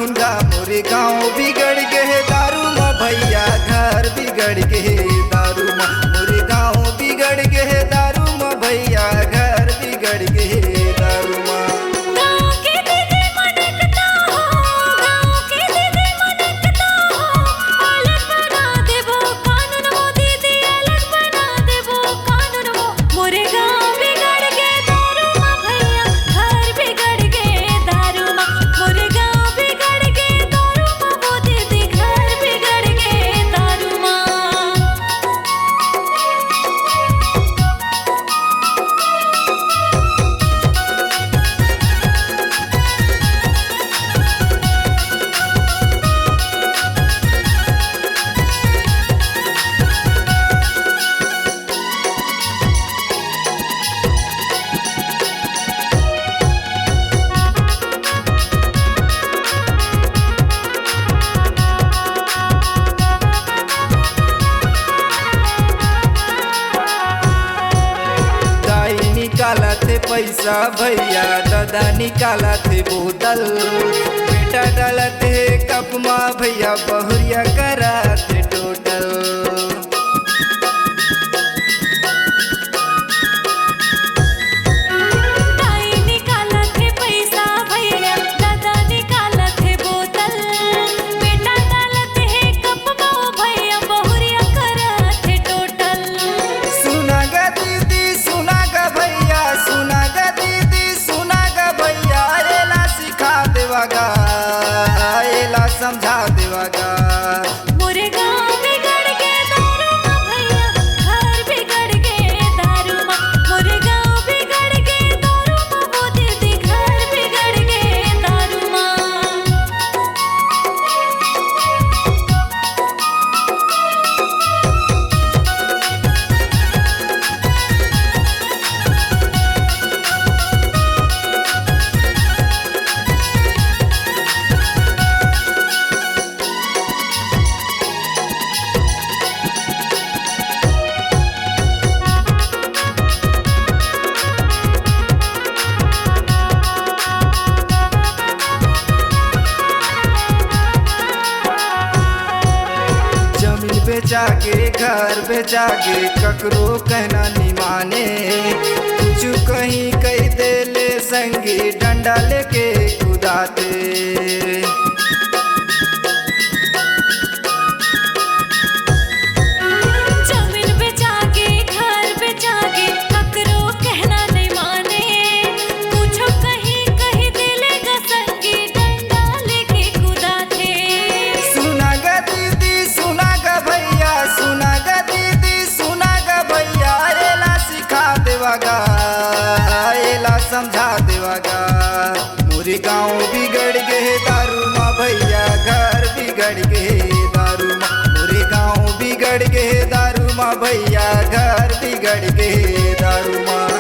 Honda मोरे गाँव बिगड़ गए दारू माँ भैया घर बिगड़ गए दारू माँ मोरे गाँव बिगड़ गए दारू माँ भैया घर बिगड़ गए दारू माँ। निकाला थे पैसा भैया दादा निकाला थे बोतल बेटा डाला थे कप माँ भैया बहुरिया करा थे टोटल। एला समझा देवागा मोरे गाँव बिगड़ गए दारू माँ भैया घर बिगड़ गए दारू माँ मोरे गाँव बिगड़ गए दारू माँ वो दीदी घर बिगड़ गए दारू माँ। बेचा के घर बेचा के ककरो कहना निमाने कुछ कहीं कही दे ले संगी डंडा लेके कुदाते। जमीन बेचा के घर बेचा के ककरो कहना नहीं माने कुछ कहीं कही दे लेगा संगी डंडा लेके कुदाते। सुना गा दीदी सुना गा भैया सुना गा दीदी सुना गा भैया एला सिखा देवागा एला समझा देवागा मोरे गाँव बिगड़ गए दारू माँ भैया घर बिगड़ गए दारू माँ मोरे गाँव बिगड़ गए दारू माँ भैया घर बिगड़ गए दारू माँ।